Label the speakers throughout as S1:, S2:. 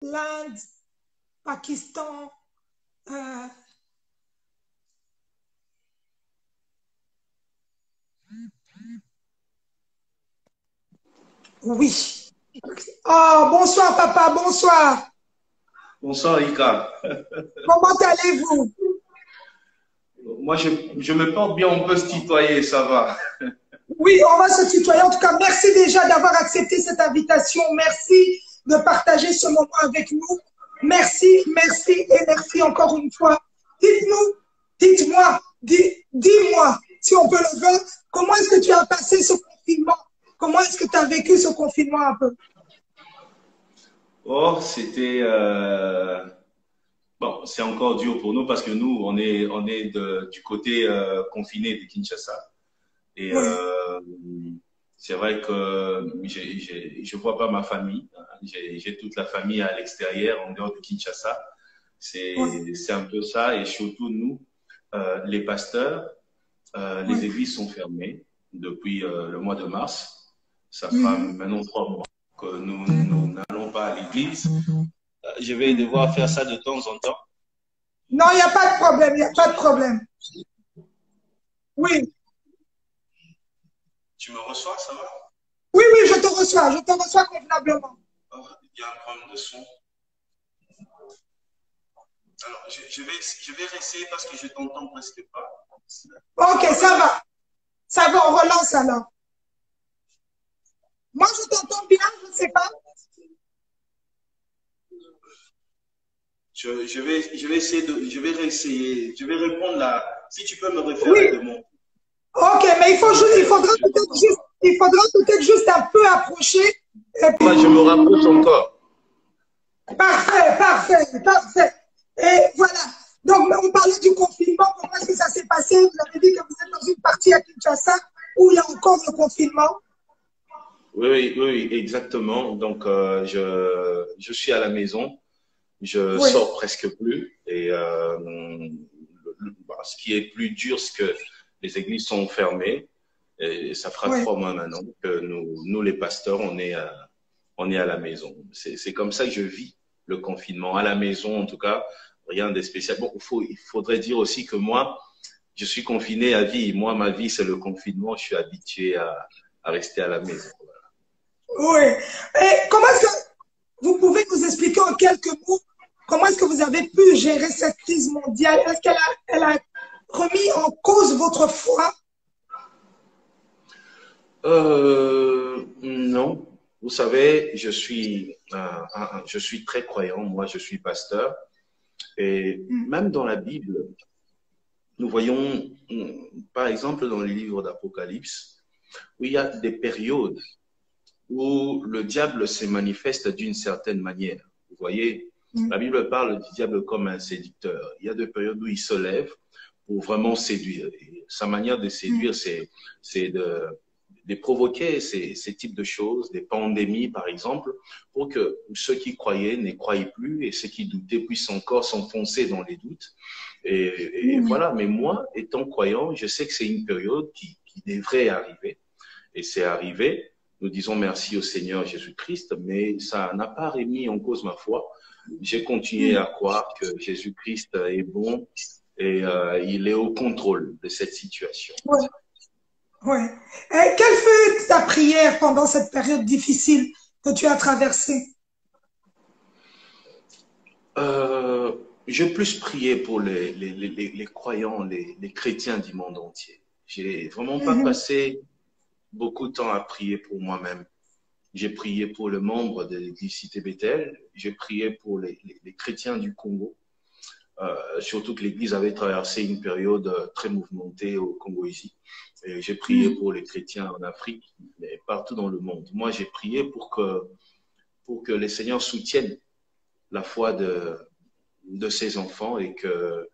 S1: l'Inde, Pakistan. euh, oui. Oh, bonsoir, papa, bonsoir.
S2: Bonsoir, Ika.
S1: Comment allez-vous?
S2: Moi, je me porte bien, on peut se tutoyer, ça va.
S1: Oui, on va se tutoyer. En tout cas, merci déjà d'avoir accepté cette invitation. Merci de partager ce moment avec nous. Merci, merci et merci encore une fois. Dites-nous, dites-moi, dis-moi, si on peut le faire, comment est-ce que tu as passé ce confinement? Comment est-ce que tu as vécu ce confinement un peu?
S2: Oh, c'était bon, c'est encore dur pour nous parce que nous, on est du côté confiné de Kinshasa. Et
S1: Oui,
S2: c'est vrai que je vois pas ma famille. J'ai toute la famille à l'extérieur, en dehors de Kinshasa.
S1: oui,
S2: C'est un peu ça. Et surtout nous, les pasteurs, les
S1: oui.
S2: églises sont fermées depuis le mois de mars. Ça fera
S1: Mhm.
S2: maintenant 3 mois que nous n'allons pas à l'église. Je vais devoir faire ça de temps en temps.
S1: Non, il n'y a pas de problème, il n'y a pas de problème. Oui,
S2: Tu me reçois, ça va?
S1: oui, oui, je te reçois convenablement.
S2: Oh, il y a un problème de son. Alors, je vais rester parce que je t'entends presque pas. Ça
S1: Ok,
S2: va
S1: ça
S2: maintenant?
S1: va. Ça va, on relance alors. Moi, je t'entends bien, je ne sais pas.
S2: Je vais essayer je vais réessayer, je vais répondre là. Si tu peux me refaire la
S1: Oui,
S2: demande.
S1: ok, mais il faudra peut-être juste un peu approcher. Et puis,
S2: Moi, je me rapproche encore.
S1: parfait, parfait, parfait. Et voilà. Donc, on parlait du confinement. Comment est-ce que ça s'est passé? Vous avez dit que vous êtes dans une partie à Kinshasa où il y a encore le confinement.
S2: Oui, oui, oui, exactement. Donc, je suis à la maison. Je
S1: Oui,
S2: sors presque plus. Et ce qui est plus dur, c'est que les églises sont fermées. Et ça fera
S1: oui.
S2: 3 mois maintenant que nous les pasteurs, on est à la maison. C'est comme ça que je vis le confinement. À la maison, en tout cas, rien de spécial. Bon, il faudrait dire aussi que moi, je suis confiné à vie. Moi, ma vie, c'est le confinement. Je suis habitué à rester à la maison.
S1: Oui. Et comment est-ce que vous pouvez nous expliquer en quelques mots comment est-ce que vous avez pu gérer cette crise mondiale? Est-ce elle a remis en cause votre foi?
S2: Non. Vous savez, je suis très croyant. Moi, je suis pasteur. Et
S1: Mm,
S2: même dans la Bible, nous voyons, par exemple, dans les livres d'Apocalypse, où il y a des périodes où le diable se manifeste d'une certaine manière. Vous voyez,
S1: mm,
S2: la Bible parle du diable comme un séducteur. Il y a des périodes où il se lève pour vraiment séduire. Et sa manière de
S1: mm,
S2: séduire, c'est de provoquer ces types de choses, des pandémies par exemple, pour que ceux qui croyaient ne croient plus et ceux qui doutaient puissent encore s'enfoncer dans les doutes. Et
S1: mm.
S2: voilà, mais moi, étant croyant, je sais que c'est une période qui devrait arriver. Et c'est arrivé. Nous disons merci au Seigneur Jésus-Christ, mais ça n'a pas remis en cause ma foi. J'ai continué
S1: Mm.
S2: à croire que Jésus-Christ est bon et il est au contrôle de cette situation.
S1: Ouais, ouais. Et quelle fut ta prière pendant cette période difficile que tu as traversée?
S2: Euh, j'ai plus prié pour les croyants, les chrétiens du monde entier. J'ai vraiment pas
S1: Mhm,
S2: passé beaucoup de temps à prier pour moi-même. J'ai prié pour le membre de l'église Cité Bethel. J'ai prié pour les chrétiens du Congo. Surtout que l'Église avait traversé une période très mouvementée au Congo ici. Et j'ai prié
S1: mhm.
S2: pour les chrétiens en Afrique, mais partout dans le monde. Moi, j'ai prié pour que les seigneurs soutiennent la foi de ces enfants et que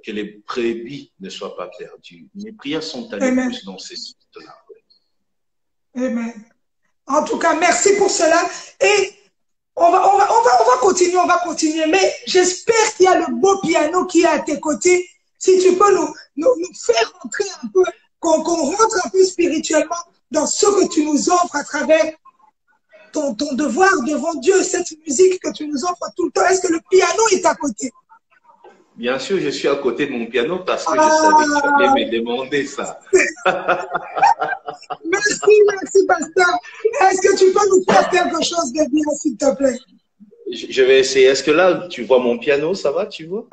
S2: les brebis ne soient pas perdues. Mes prières sont allées
S1: Amen.
S2: plus dans ces sites-là.
S1: Amen. En tout cas, merci pour cela. Et on va continuer, on va continuer. Mais j'espère qu'il y a le beau piano qui est à tes côtés. Si tu peux nous faire rentrer un peu, qu'on rentre un peu spirituellement dans ce que tu nous offres à travers ton devoir devant Dieu, cette musique que tu nous offres tout le temps. Est-ce que le piano est à côté?
S2: Bien sûr, je suis à côté de mon piano parce que je savais que tu allais me demander ça.
S1: Merci, merci, pasteur. Est-ce que tu peux nous faire quelque chose de bien, s'il te plaît?
S2: Je vais essayer. Est-ce que là, tu vois mon piano? Ça va, tu vois?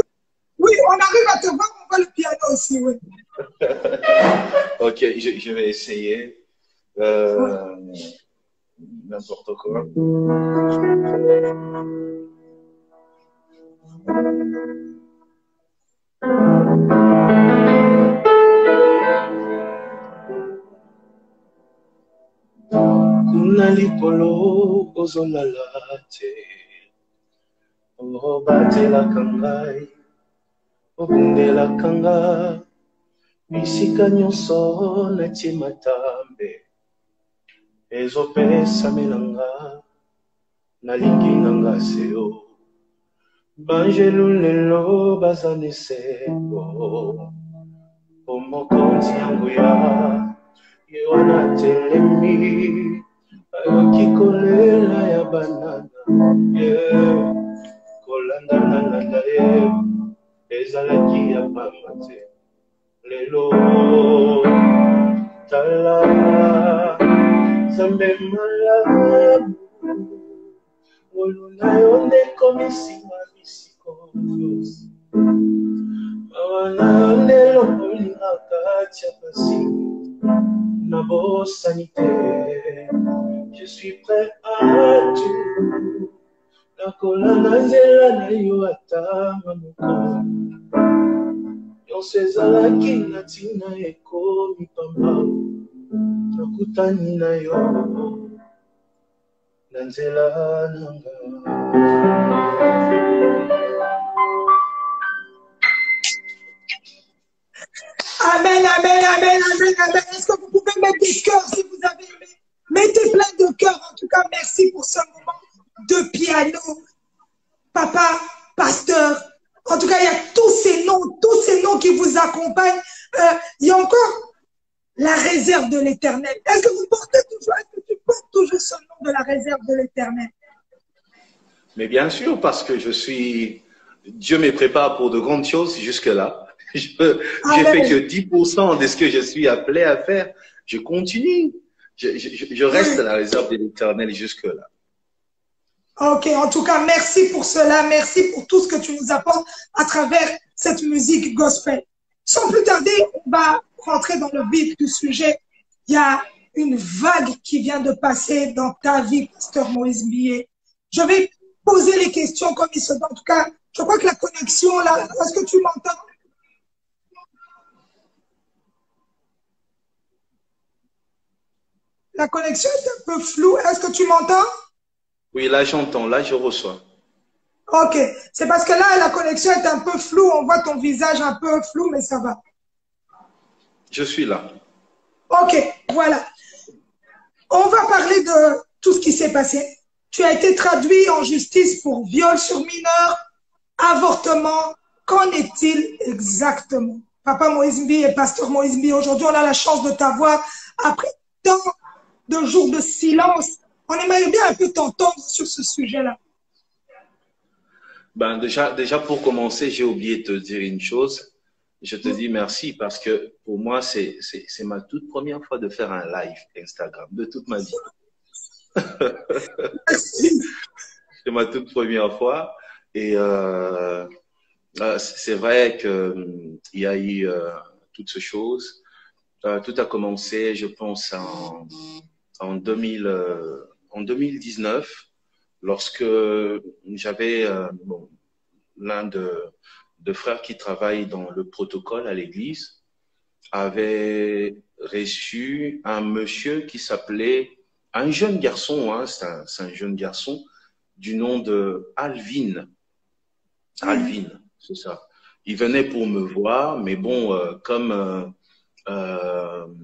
S1: Oui, on arrive à te voir, on voit le piano aussi, oui.
S2: Ok, je vais essayer. N'importe quoi. Kuna likolo ozolala te, obatelaka ngai, obundelaka nga, bisika nyonso natie matambe, ezopesamela nga, nalingi nanga seo, banjelu lelo baza nesengo, po mokonzi yango ya ye wana telemi, ayoki kolela ya banana, kolandana ye ezalaki ya pamba te, lelo tala Zambe malamu ngolu na yo nde komisima bisiko yosi mawana nde lokolingaka tia pasi na bosani te. Je suis prêt à tout nakolanda nzela na yo ata mokolo nyonso ezalaki na ntina ekomi pamba nakutani na yo na nzela nanga.
S1: Amen, amen, amen, amen, amen. Est-ce que vous pouvez mettre des cœurs si vous avez aimé? Mettez plein de cœurs. En tout cas, merci pour ce moment de piano. Papa, pasteur. En tout cas, il y a tous ces noms qui vous accompagnent. Il y a encore la réserve de l'Éternel. Est-ce que vous portez toujours, est-ce que tu portes toujours ce nom de la réserve de l'Éternel?
S2: Mais bien sûr, parce que Dieu me prépare pour de grandes choses jusque-là. J'ai fait que 10% de ce que je suis appelé à faire. Je continue. Je reste à la réserve de l'Éternel jusque-là.
S1: Ok, en tout cas, merci pour cela. Merci pour tout ce que tu nous apportes à travers cette musique gospel. Sans plus tarder, on va rentrer dans le vif du sujet. Il y a une vague qui vient de passer dans ta vie, pasteur Moïse Billet. Je vais poser les questions comme il se doit. En tout cas, je crois que la connexion, là, est-ce que tu m'entends? La connexion est un peu floue. Est-ce que tu m'entends?
S2: Oui, là, j'entends. Là, je reçois.
S1: Ok. C'est parce que là, la connexion est un peu floue. On voit ton visage un peu flou, mais ça va.
S2: Je suis là.
S1: Ok, voilà. On va parler de tout ce qui s'est passé. Tu as été traduit en justice pour viol sur mineur, avortement. Qu'en est-il exactement? Papa Moïse Mbi et pasteur Moïse Mbi, aujourd'hui, on a la chance de t'avoir après tant de jours de silence. On aimerait bien un peu t'entendre sur ce sujet-là.
S2: Ben déjà, pour commencer, j'ai oublié de te dire une chose. Je te dis merci parce que pour moi, c'est ma toute première fois de faire un live Instagram de toute ma vie. C'est ma toute première fois. Et c'est vrai qu'il y a eu toutes ces choses. Tout a commencé, je pense, en 2019, lorsque j'avais l'un de frères qui travaille dans le protocole à l'église, avait reçu un monsieur qui s'appelait, un jeune garçon, hein, c'est un jeune garçon, du nom de Alvin. Alvin, c'est ça. Il venait pour me voir, mais bon, comme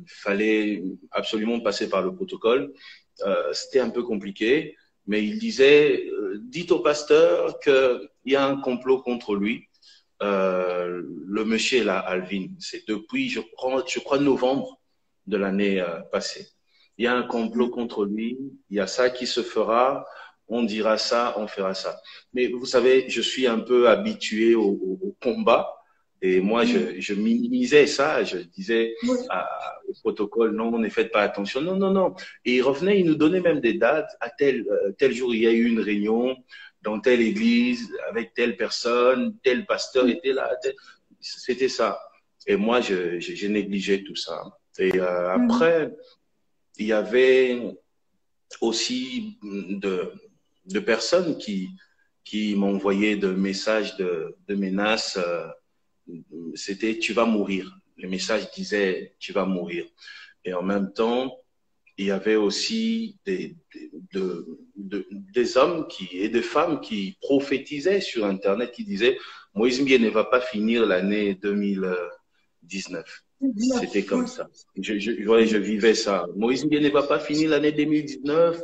S2: fallait absolument passer par le protocole, c'était un peu compliqué, mais il disait, dites au pasteur qu'il y a un complot contre lui. Le monsieur là, Alvin, c'est depuis, je crois, novembre de l'année passée. il y a un complot contre lui, il y a ça qui se fera, on dira ça, on fera ça. Mais vous savez, je suis un peu habitué au combat. Et moi, je minimisais ça. Je disais au protocole, non, ne faites pas attention. Non, non, non. Et il revenait, il nous donnait même des dates. À tel jour, il y a eu une réunion dans telle église, avec telle personne, tel pasteur était là. C'était ça. Et moi, je négligeais tout ça. Et après, il y avait aussi de personnes qui m'envoyaient de messages de menaces. C'était tu vas mourir. Le message disait tu vas mourir. Et en même temps, il y avait aussi des hommes et des femmes qui prophétisaient sur Internet, qui disaient Moïse Mbie ne va pas finir l'année 2019. C'était comme ça. Je vivais ça. Moïse Mbie ne va pas finir l'année 2019.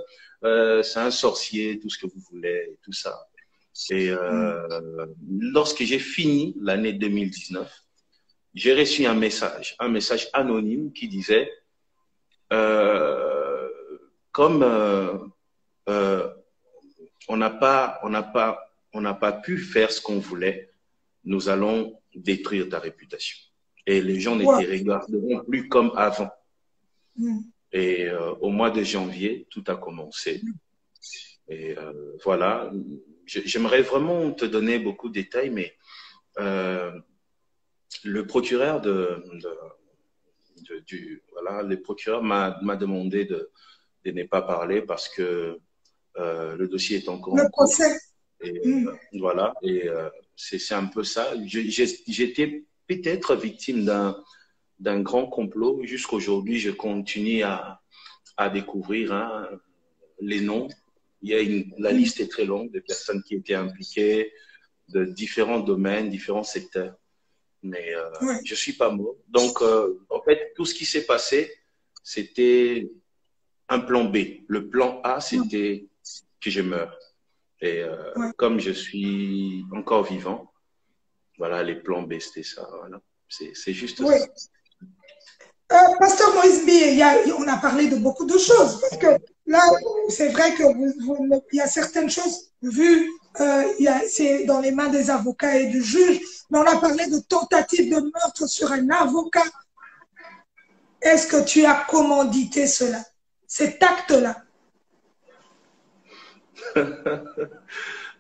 S2: C'est un sorcier, tout ce que vous voulez, tout ça. Et lorsque j'ai fini l'année 2019, j'ai reçu un message anonyme qui disait comme on n'a pas pu faire ce qu'on voulait, nous allons détruire ta réputation. Et les gens ne te regarderont plus comme avant. Et au mois de janvier, tout a commencé. Et voilà, j'aimerais vraiment te donner beaucoup de détails, mais le procureur le procureur m'a demandé de ne pas parler parce que le dossier est encore en cours. Et voilà, et c'est un peu ça. J'étais peut-être victime d'un grand complot. Jusqu'aujourd'hui, je continue à découvrir les noms. La liste est très longue de personnes qui étaient impliquées de différents domaines, différents secteurs. Mais je ne suis pas mort. Donc, en fait, tout ce qui s'est passé, c'était un plan B. Le plan A, c'était que je meure. Et comme je suis encore vivant, voilà, les plans B, c'était ça. Voilà. C'est juste ça.
S1: Pasteur Moïse Mbie, on a parlé de beaucoup de choses. Parce que là, c'est vrai qu'il y a certaines choses vues, c'est dans les mains des avocats et du juge, mais on a parlé de tentative de meurtre sur un avocat. Est-ce que tu as commandité cela, cet acte-là?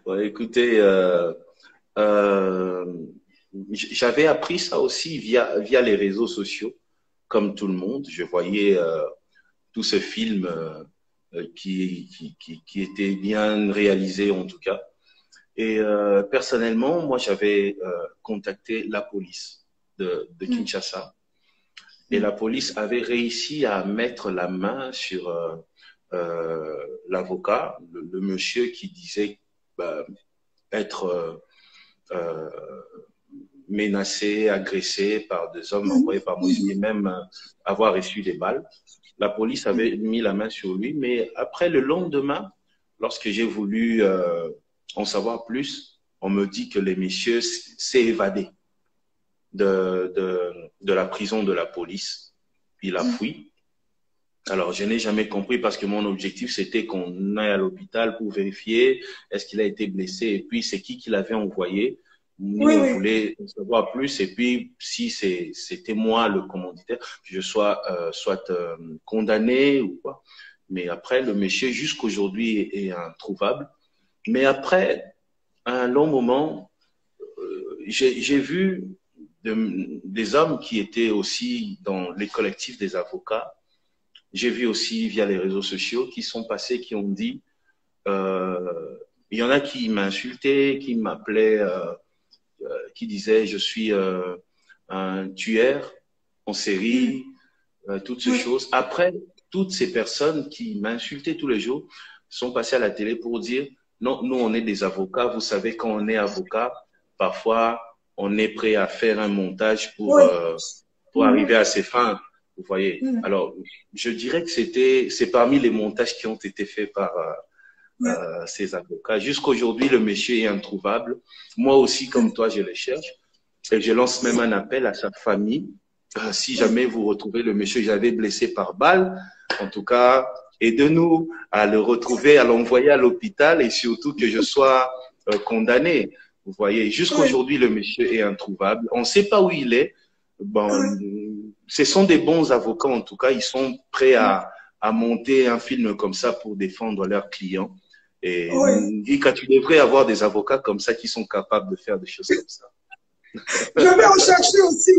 S2: Ouais, écoutez, j'avais appris ça aussi via les réseaux sociaux, comme tout le monde. Je voyais tout ce film qui était bien réalisé en tout cas. Et personnellement, moi, j'avais contacté la police de Kinshasa. Et la police avait réussi à mettre la main sur l'avocat, le monsieur qui disait être menacé, agressé par des hommes envoyés par Moïse, et même avoir reçu des balles. La police avait mis la main sur lui, mais après, le lendemain, lorsque j'ai voulu en savoir plus, on me dit que le monsieur s'est évadé de la prison de la police. Il a fui. Alors, je n'ai jamais compris parce que mon objectif, c'était qu'on aille à l'hôpital pour vérifier est-ce qu'il a été blessé et puis c'est qui l'avait envoyé. Nous, on voulait en savoir plus et puis si c'était moi le commanditaire, que je sois soit condamné ou quoi. Mais après, le monsieur, jusqu'aujourd'hui, est introuvable. Mais après un long moment, j'ai vu des hommes qui étaient aussi dans les collectifs des avocats. J'ai vu aussi via les réseaux sociaux qui sont passés, qui ont dit, il y en a qui m'insultaient, qui m'appelaient, qui disaient je suis un tueur en série, toutes ces choses. Après, toutes ces personnes qui m'insultaient tous les jours sont passées à la télé pour dire non, nous on est des avocats. Vous savez, quand on est avocat, parfois on est prêt à faire un montage pour arriver à ses fins. Vous voyez. Alors, je dirais que c'est parmi les montages qui ont été faits par ces avocats. Jusqu'aujourd'hui, le monsieur est introuvable. Moi aussi, comme toi, je le cherche. Et je lance même un appel à sa famille si jamais vous retrouvez le monsieur que j'avais blessé par balle, en tout cas, aidez-nous à le retrouver, à l'envoyer à l'hôpital et surtout que je sois condamné. Vous voyez, jusqu'aujourd'hui, le monsieur est introuvable. On ne sait pas où il est. Bon, ce sont des bons avocats, en tout cas. Ils sont prêts à monter un film comme ça pour défendre leurs clients. Et quand tu devrais avoir des avocats comme ça qui sont capables de faire des choses comme ça.
S1: Je vais en chercher aussi.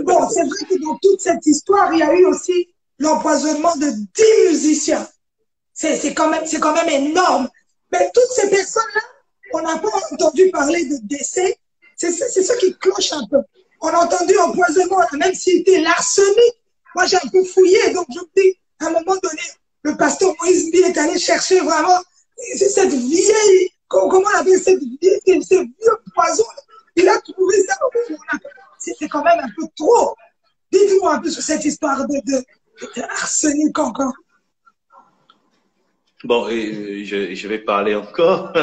S1: Bon, c'est vrai que dans toute cette histoire, il y a eu aussi l'empoisonnement de 10 musiciens. C'est quand même énorme. Mais toutes ces personnes-là, on n'a pas entendu parler de décès. C'est ce qui cloche un peu. On a entendu empoisonnement, on a même cité l'arsenic. Moi, j'ai un peu fouillé, donc je me dis, à un moment donné, le pasteur Moïse Mbi est allé chercher vraiment cette vieille, comment on appelle cette vieille, ce vieux poison. Il a trouvé ça. C'est quand même un peu trop. Dites-moi un peu sur cette histoire de arsenic encore.
S2: Bon, je vais parler encore.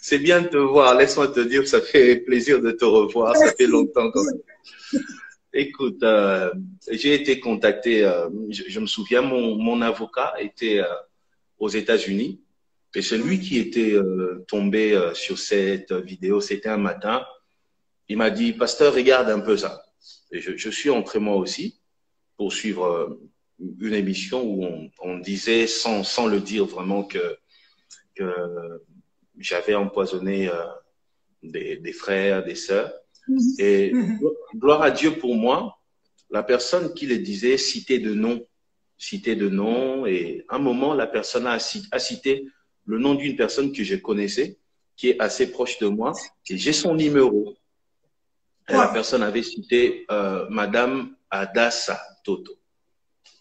S2: C'est bien de te voir. Laisse-moi te dire que ça fait plaisir de te revoir. Merci. Ça fait longtemps quand même. Écoute, j'ai été contacté, je me souviens, mon avocat était aux États-Unis et celui qui était tombé sur cette vidéo, c'était un matin. Il m'a dit, pasteur, regarde un peu ça. Et je suis entré moi aussi pour suivre une émission où on disait, sans le dire vraiment, que j'avais empoisonné des frères, des sœurs. Et gloire à Dieu pour moi, la personne qui le disait citait de nom. Et à un moment, la personne a cité le nom d'une personne que je connaissais, qui est assez proche de moi. Et j'ai son numéro. Et la personne avait cité Madame Adassa Toto.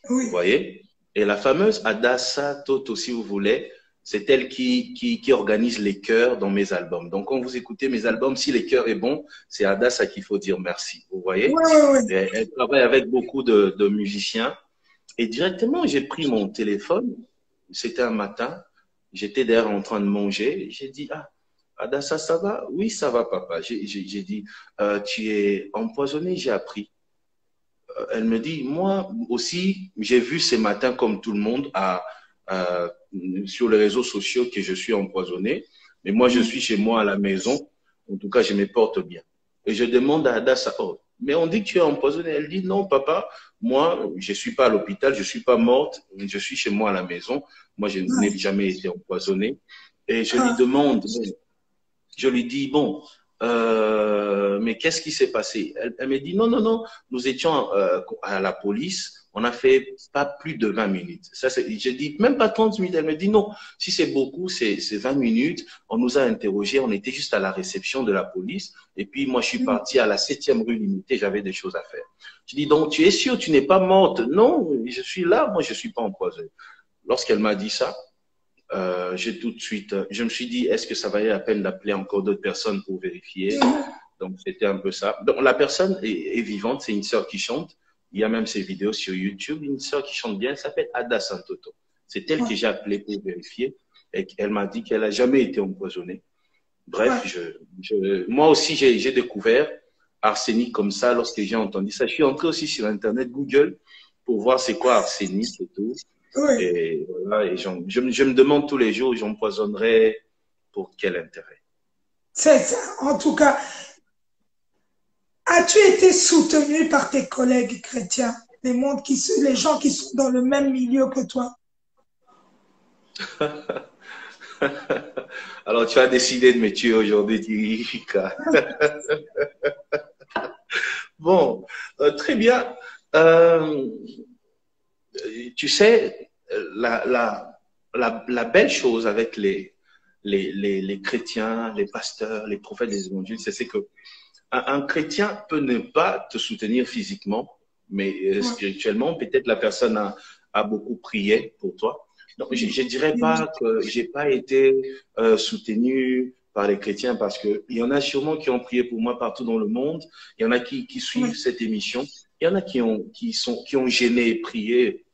S2: Vous voyez? Et la fameuse Adassa Toto, si vous voulez, c'est elle qui organise les chœurs dans mes albums. Donc, quand vous écoutez mes albums, si les chœurs est bon, c'est Adassa qu'il faut dire merci. Vous voyez? Elle travaille avec beaucoup de musiciens. Et directement, j'ai pris mon téléphone. C'était un matin. J'étais d'ailleurs en train de manger. J'ai dit, ah, Adassa, ça va? Oui, ça va, papa. J'ai dit, tu es empoisonné, j'ai appris. Elle me dit, moi aussi, j'ai vu ce matin, comme tout le monde, sur les réseaux sociaux que je suis empoisonné. Mais moi, je suis chez moi à la maison. En tout cas, je me porte bien. Et je demande à Adassa, oh, mais on dit que tu es empoisonné. Elle dit, non, papa, moi, je ne suis pas à l'hôpital, je ne suis pas morte, je suis chez moi à la maison. Moi, je n'ai jamais été empoisonné. Et je lui demande, je lui dis, bon, mais qu'est-ce qui s'est passé? Elle me dit, non, non, non, nous étions à la police, on a fait pas plus de 20 minutes. Ça, je dis, même pas 30 minutes. Elle me dit, non, si c'est beaucoup, c'est 20 minutes. On nous a interrogés, on était juste à la réception de la police. Et puis, moi, je suis parti à la 7e rue Limitée, j'avais des choses à faire. Je dis, donc, tu es sûr, tu n'es pas morte? Non, je suis là, moi, je ne suis pas empoisonnée. Lorsqu'elle m'a dit ça, j'ai tout de suite, je me suis dit, est-ce que ça valait la peine d'appeler encore d'autres personnes pour vérifier? Donc, c'était un peu ça. Donc, la personne est vivante, c'est une sœur qui chante. Il y a même ses vidéos sur YouTube. Une sœur qui chante bien, elle s'appelle Adassa Toto. C'est elle que j'ai appelée pour vérifier. Et elle m'a dit qu'elle n'a jamais été empoisonnée. Bref, moi aussi, j'ai découvert arsenic comme ça lorsque j'ai entendu ça. Je suis entré aussi sur Internet, Google, pour voir c'est quoi arsenic et tout. Et voilà, et je me demande tous les jours, j'empoisonnerais pour quel intérêt?
S1: C'est ça. En tout cas, as-tu été soutenu par tes collègues chrétiens, les gens qui sont dans le même milieu que toi?
S2: Alors, tu as décidé de me tuer aujourd'hui, Tirika. Bon, très bien. Tu sais, la belle chose avec les chrétiens, les pasteurs, les prophètes des évangiles, c'est que un chrétien peut ne pas te soutenir physiquement, mais spirituellement, peut-être la personne a beaucoup prié pour toi. Donc, je ne dirais pas que j'ai pas été soutenu par les chrétiens parce que il y en a sûrement qui ont prié pour moi partout dans le monde. Il y en a qui suivent cette émission. Il y en a qui ont gêné et prié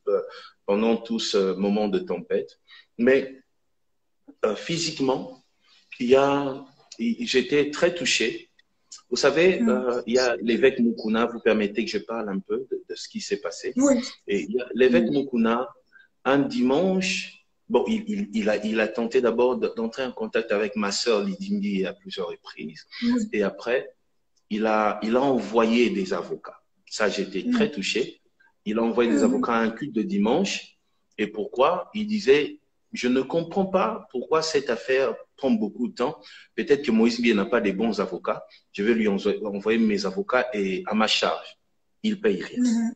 S2: pendant tout ce moment de tempête. Mais physiquement, j'étais très touché Vous savez, il y a l'évêque Mukuna, vous permettez que je parle un peu de ce qui s'est passé.
S1: Oui.
S2: Et l'évêque Mukuna, un dimanche, bon, il a tenté d'abord d'entrer en contact avec ma sœur Lidimbi à plusieurs reprises.
S1: Oui.
S2: Et après, il a envoyé des avocats. Ça, j'étais très touché. Il a envoyé des avocats à un culte de dimanche. Et pourquoi? Il disait, je ne comprends pas pourquoi cette affaire prend beaucoup de temps. Peut-être que Moïse Mbie n'a pas des bons avocats. Je vais lui envoyer mes avocats et à ma charge. Il paye rien.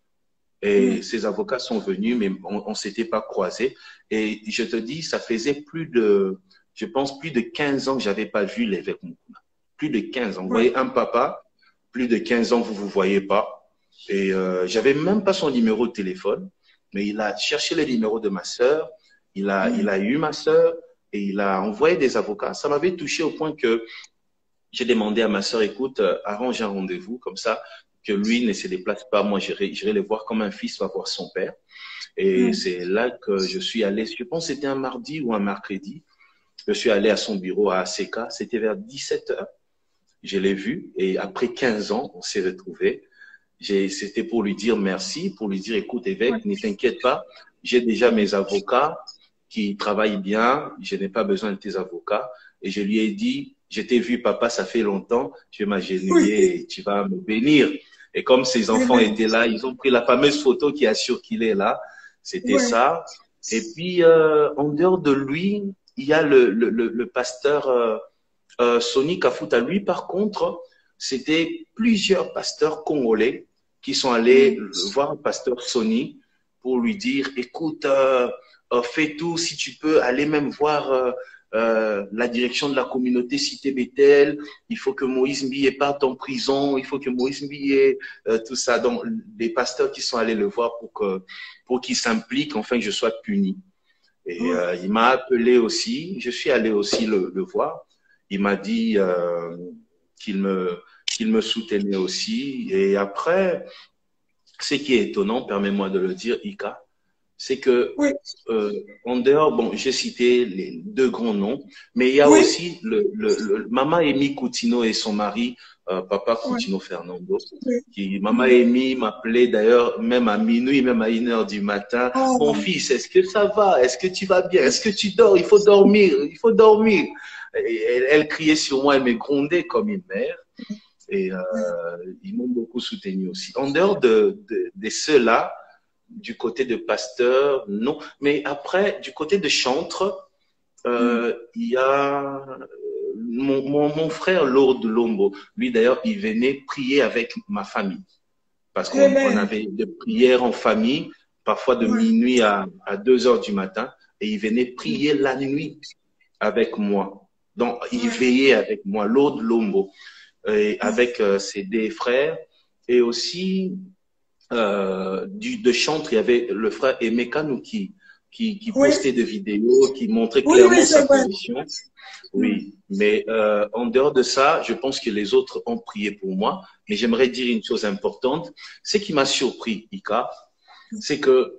S2: Et ces avocats sont venus, mais on ne s'était pas croisés. Et je te dis, ça faisait je pense, plus de 15 ans que je n'avais pas vu l'évêque Mukuna. Plus de 15 ans. Vous voyez, un papa, plus de 15 ans, vous ne vous voyez pas. Et je n'avais même pas son numéro de téléphone, mais il a cherché le numéro de ma sœur. Il a eu ma sœur et il a envoyé des avocats. Ça m'avait touché au point que j'ai demandé à ma sœur, écoute, arrange un rendez-vous comme ça, que lui ne se déplace pas. Moi, j'irai le voir comme un fils va voir son père. Et c'est là que je suis allé, je pense que c'était un mardi ou un mercredi. Je suis allé à son bureau à ACK, c'était vers 17 h. Je l'ai vu et après 15 ans, on s'est retrouvés. C'était pour lui dire merci, pour lui dire, écoute, évêque, ne t'inquiète pas, j'ai déjà mes avocats qui travaillent bien, je n'ai pas besoin de tes avocats. Et je lui ai dit, je t'ai vu, papa, ça fait longtemps, je vais m'agenouiller et tu vas me bénir. Et comme ses enfants étaient là, ils ont pris la fameuse photo qui assure qu'il est là. C'était ça. Et puis, en dehors de lui, il y a le pasteur Sonny Kafuta. Lui, par contre, c'était plusieurs pasteurs congolais qui sont allés voir le pasteur Sonny pour lui dire, écoute, fais tout, si tu peux, aller même voir la direction de la communauté Cité Bethel, il faut que Moïse Mbie parte en prison, il faut que Moïse Mbie tout ça. Donc, des pasteurs qui sont allés le voir pour qu'il s'implique, enfin que je sois puni. Et il m'a appelé aussi, je suis allé aussi le voir. Il m'a dit qu'il me soutenait aussi. Et après, ce qui est étonnant, permets-moi de le dire, Ika, c'est que en dehors, bon, j'ai cité les deux grands noms, mais il y a aussi le Mama Amy Coutinho et son mari, Papa Coutinho Fernando. Mama Amy m'appelait d'ailleurs même à minuit, même à 1 h du matin. Mon fils, est-ce que ça va? Est-ce que tu vas bien? Est-ce que tu dors? Il faut dormir, il faut dormir. Et elle criait sur moi, elle me grondait comme une mère. Et ils m'ont beaucoup soutenu aussi. En dehors de ceux-là, du côté de pasteur, non. Mais après, du côté de chantre, il y a mon frère Lord Lombo. Lui, d'ailleurs, il venait prier avec ma famille. Parce qu'on avait des prières en famille, parfois de minuit à 2 h du matin. Et il venait prier la nuit avec moi. Donc, il veillait avec moi, Lord Lombo, et avec ses deux frères. Et aussi, de chantre, il y avait le frère Emeka Nuki qui postait des vidéos, qui montrait clairement sa position. Oui, mais en dehors de ça, je pense que les autres ont prié pour moi. Mais j'aimerais dire une chose importante. Ce qui m'a surpris, Ika, c'est que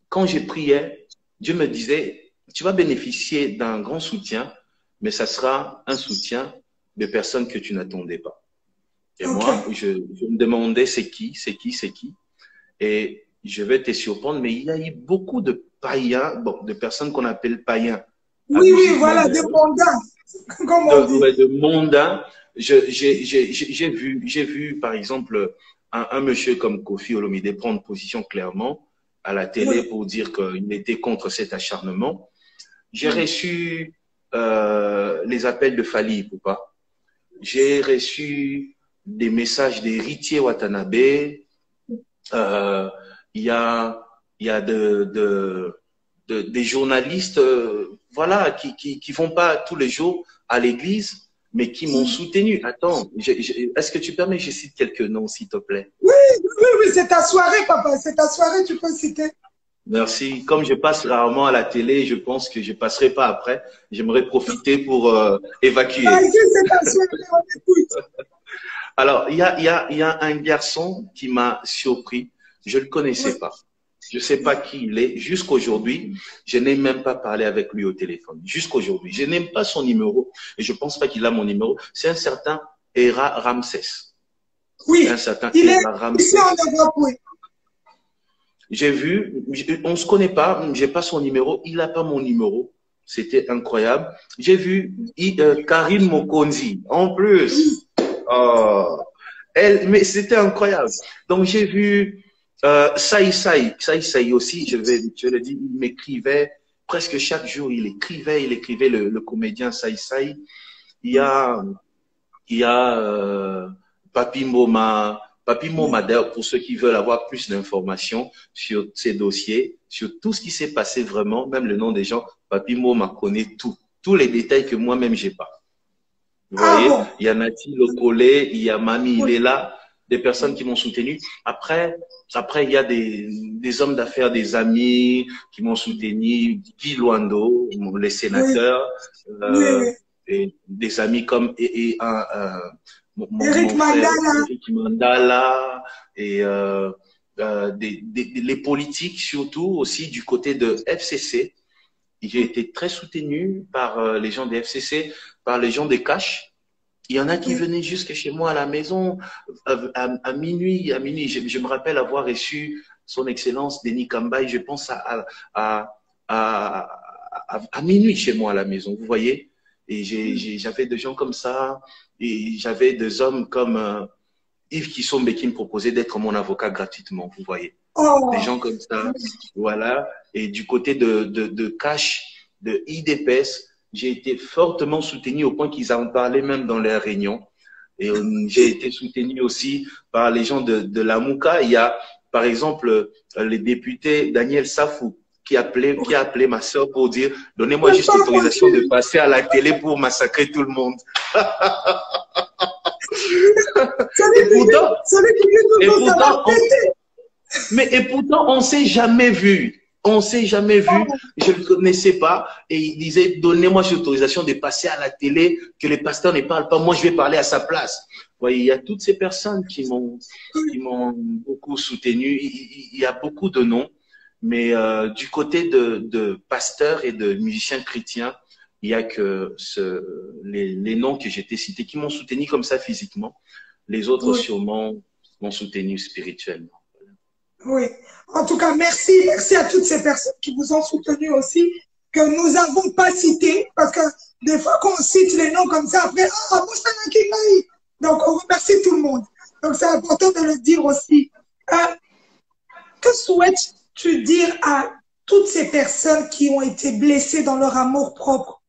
S2: quand je priais, Dieu me disait, tu vas bénéficier d'un grand soutien, mais ça sera un soutien de personnes que tu n'attendais pas. Et moi, je me demandais c'est qui. Et je vais te surprendre, mais il y a eu beaucoup de païens, bon, de personnes qu'on appelle païens.
S1: Oui, voilà, des mondains, comme on dit.
S2: De mondains. J'ai vu, par exemple, un monsieur comme Kofi Olomide prendre position clairement à la télé pour dire qu'il était contre cet acharnement. J'ai reçu les appels de Fali Ipupa. J'ai reçu des messages d'Héritier Watanabe. Il y a des journalistes voilà, qui vont pas tous les jours à l'église, mais qui m'ont soutenu. Attends, est-ce que tu permets que je cite quelques noms, s'il te plaît?
S1: Oui, c'est ta soirée, papa. C'est ta soirée, tu peux citer.
S2: Merci. Comme je passe rarement à la télé, je pense que je ne passerai pas après. J'aimerais profiter pour évacuer.
S1: C'est ta soirée, on écoute.
S2: Alors, il y a un garçon qui m'a surpris. Je ne le connaissais pas. Je ne sais pas qui il est. Jusqu'aujourd'hui, je n'ai même pas parlé avec lui au téléphone. Jusqu'aujourd'hui. Je n'aime pas son numéro et je ne pense pas qu'il a mon numéro. C'est un certain Hera Ramsès.
S1: Oui,
S2: Un certain
S1: il est
S2: Hera Ramsès.
S1: ici en Europe, oui.
S2: J'ai vu, on se connaît pas, j'ai pas son numéro, il a pas mon numéro. C'était incroyable. J'ai vu Karine Mokonzi, en plus. Oh, elle, mais c'était incroyable. Donc j'ai vu Saï aussi, je le dis, il m'écrivait presque chaque jour, il écrivait le comédien Saï. Il y a, il y a Papi Moma. Papi Moma, d'ailleurs, pour ceux qui veulent avoir plus d'informations sur ces dossiers, sur tout ce qui s'est passé vraiment, même le nom des gens, Papi Moma connaît tout. Tous les détails que moi-même, j'ai pas. Vous voyez,
S1: Bon?
S2: il y a Nati Lokole, il y a Mami, il
S1: Oui.
S2: est là, des personnes qui m'ont soutenu. Après, il y a des hommes d'affaires, des amis qui m'ont soutenu, Guy Luando, les sénateurs,
S1: Oui.
S2: et des amis comme
S1: Eric
S2: mon frère
S1: Mandala.
S2: Eric Mandala et les politiques surtout aussi du côté de FCC. J'ai été très soutenu par les gens des FCC, par les gens des Cash. Il y en a qui venaient jusque chez moi à la maison à minuit. Je me rappelle avoir reçu son Excellence Denis Kambaï, je pense à minuit chez moi à la maison, vous voyez. Et j'avais des gens comme ça, et j'avais des hommes comme Yves Kissombe qui me proposait d'être mon avocat gratuitement, vous voyez.
S1: Oh.
S2: Des gens comme ça, voilà. Et du côté de Cash, de IDPS, j'ai été fortement soutenu au point qu'ils en parlaient même dans leurs réunions. Et j'ai été soutenu aussi par les gens de la Mouka. Il y a, par exemple, le député Daniel Safou qui a appelé ma soeur pour dire « Donnez-moi juste l'autorisation de passer à la télé pour massacrer tout le monde. » Et pourtant, on s'est jamais vu. On s'est jamais vu. Je ne le connaissais pas. Et il disait, donnez-moi cette autorisation de passer à la télé, que les pasteurs ne parlent pas. Moi, je vais parler à sa place. Vous voyez, il y a toutes ces personnes qui m'ont beaucoup soutenu. Il y a beaucoup de noms. Mais du côté de pasteurs et de musiciens chrétiens, il y a que les noms que j'étais cités qui m'ont soutenu comme ça physiquement. Les autres sûrement m'ont soutenu spirituellement.
S1: Oui. En tout cas, merci. Merci à toutes ces personnes qui vous ont soutenu aussi, que nous n'avons pas cité, parce que des fois qu'on cite les noms comme ça, après, donc on remercie tout le monde. Donc c'est important de le dire aussi. Que souhaites-tu dire à toutes ces personnes qui ont été blessées dans leur amour propre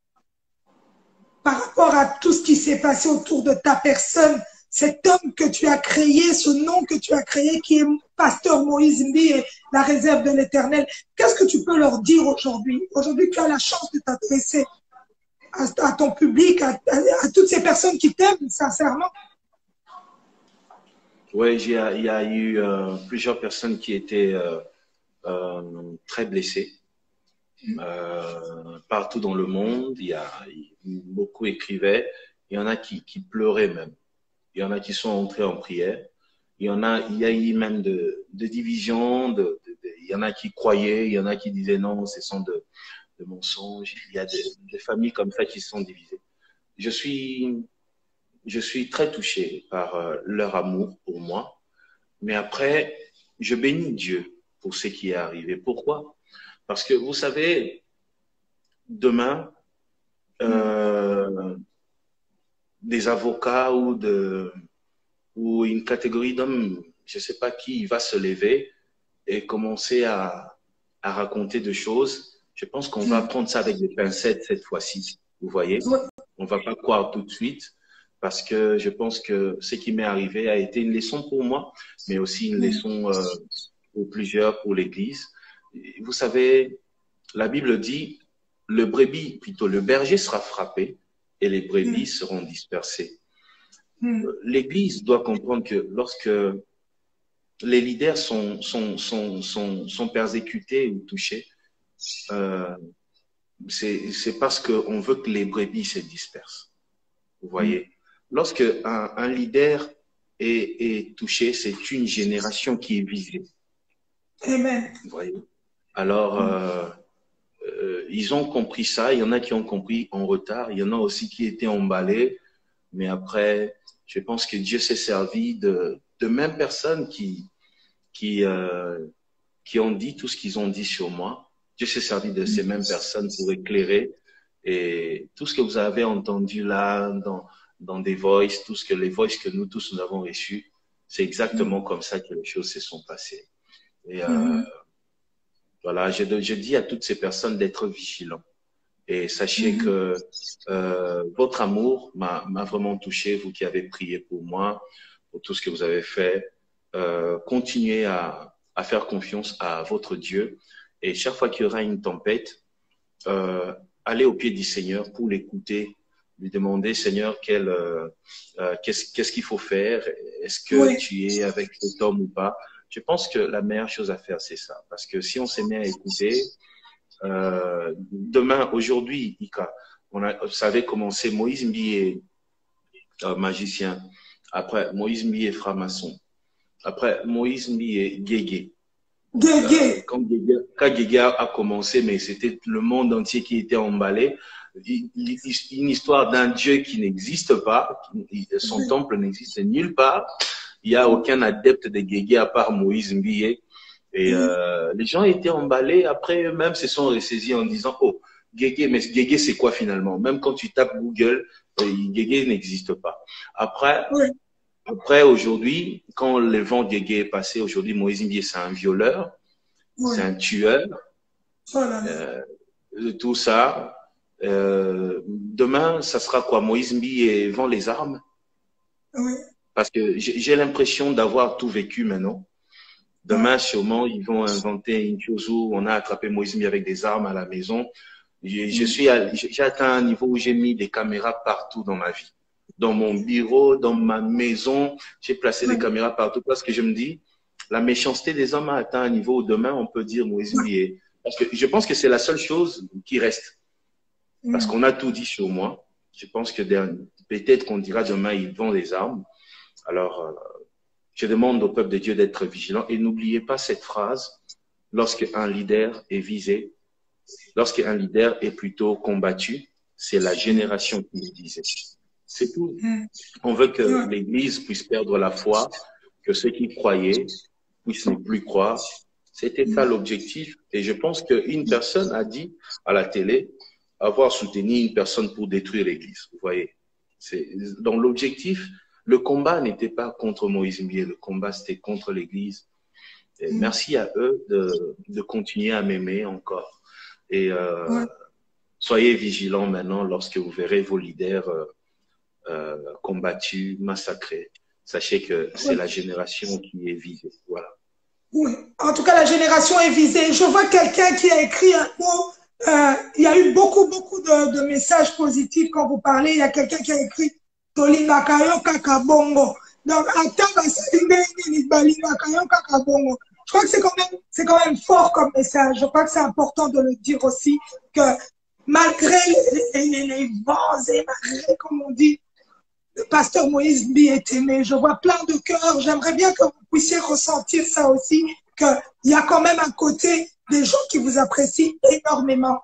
S1: par rapport à tout ce qui s'est passé autour de ta personne, cet homme que tu as créé, ce nom que tu as créé, qui est Pasteur Moïse Mbi et la réserve de l'Éternel. Qu'est-ce que tu peux leur dire aujourd'hui? Aujourd'hui, tu as la chance de t'adresser à ton public, à toutes ces personnes qui t'aiment sincèrement.
S2: Oui, il y a eu plusieurs personnes qui étaient très blessées. Partout dans le monde, beaucoup écrivaient. Il y en a qui pleuraient même. Il y en a qui sont entrés en prière. Il y a eu même de divisions. Il y en a qui croyaient, il y en a qui disaient non, ce sont de mensonges. Il y a des familles comme ça qui se sont divisées. Je suis très touché par leur amour pour moi. Mais après, je bénis Dieu pour ce qui est arrivé. Pourquoi? Parce que vous savez, demain, des avocats ou une catégorie d'hommes, je ne sais pas qui, va se lever et commencer à raconter des choses. Je pense qu'on va prendre ça avec des pincettes cette fois-ci. Vous voyez? On ne va pas croire tout de suite parce que je pense que ce qui m'est arrivé a été une leçon pour moi, mais aussi une leçon pour plusieurs, pour l'Église. Vous savez, la Bible dit, le berger sera frappé et les brebis seront dispersées. L'Église doit comprendre que lorsque les leaders sont persécutés ou touchés, c'est parce qu'on veut que les brebis se dispersent. Vous voyez? Lorsque un leader est touché, c'est une génération qui est visée.
S1: Amen.
S2: Vous voyez? Alors, ils ont compris ça. Il y en a qui ont compris en retard. Il y en a aussi qui étaient emballés. Mais après, je pense que Dieu s'est servi de mêmes personnes qui ont dit tout ce qu'ils ont dit sur moi. Dieu s'est servi de ces mêmes personnes pour éclairer. Et tout ce que vous avez entendu là, dans des voices, les voices que nous tous nous avons reçus, c'est exactement comme ça que les choses se sont passées. Et voilà, je dis à toutes ces personnes d'être vigilants. Et sachez que votre amour m'a vraiment touché, vous qui avez prié pour moi, pour tout ce que vous avez fait. Continuez à faire confiance à votre Dieu. Et chaque fois qu'il y aura une tempête, allez au pied du Seigneur pour l'écouter, lui demander, Seigneur, qu'est-ce qu'il faut faire? Est-ce que tu es avec cet homme ou pas? Je pense que la meilleure chose à faire, c'est ça. Parce que si on s'est mis à écouter, demain, aujourd'hui, vous savez commencer Moïse Mbié, magicien. Après, Moïse Mbié, franc-maçon. Après, Moïse Mbié, Guégué. Quand Guégué a commencé, mais c'était le monde entier qui était emballé. Une histoire d'un Dieu qui n'existe pas, son temple n'existe nulle part. Il n'y a aucun adepte de Guégué à part Moïse Mbié. Et les gens étaient emballés. Après, eux-mêmes se sont ressaisis en disant, oh, Guégué, mais Guégué, c'est quoi finalement? Même quand tu tapes Google, Guégué n'existe pas. Après, aujourd'hui, quand le vent Guégué est passé, aujourd'hui, Moïse Mbié, c'est un violeur, c'est un tueur, tout ça. Demain, ça sera quoi? Moïse Mbié vend les armes? Parce que j'ai l'impression d'avoir tout vécu maintenant. Demain, sûrement, ils vont inventer une chose où on a attrapé Moïse Mbié avec des armes à la maison. J'ai atteint un niveau où j'ai mis des caméras partout dans ma vie. Dans mon bureau, dans ma maison, j'ai placé des caméras partout parce que je me dis, la méchanceté des hommes a atteint un niveau où demain, on peut dire Moïse Mbié. Parce que je pense que c'est la seule chose qui reste. Parce qu'on a tout dit sur moi. Je pense que peut-être qu'on dira demain, ils vendent des armes. Alors, je demande au peuple de Dieu d'être vigilant. Et n'oubliez pas cette phrase, lorsqu'un leader est visé, lorsqu'un leader est plutôt combattu, c'est la génération qui le disait. C'est tout. On veut que l'Église puisse perdre la foi, que ceux qui croyaient puissent ne plus croire. C'était ça l'objectif. Et je pense qu'une personne a dit à la télé avoir soutenu une personne pour détruire l'Église. Vous voyez. Dans l'objectif, le combat n'était pas contre Moïse Mbié, le combat c'était contre l'Église. Merci à eux de continuer à m'aimer encore. Et soyez vigilants maintenant lorsque vous verrez vos leaders combattus, massacrés. Sachez que c'est la génération qui est visée. Voilà.
S1: Oui, en tout cas, la génération est visée. Je vois quelqu'un qui a écrit un mot. Il y a eu beaucoup de messages positifs quand vous parlez. Il y a quelqu'un qui a écrit Tolingakayo Kakabongo. Donc, je crois que c'est quand même fort comme message. Je crois que c'est important de le dire aussi que malgré les vents et marées, comme on dit, le pasteur Moïse Mbié est aimé. Je vois plein de cœurs. J'aimerais bien que vous puissiez ressentir ça aussi, qu'il y a quand même un côté des gens qui vous apprécient énormément.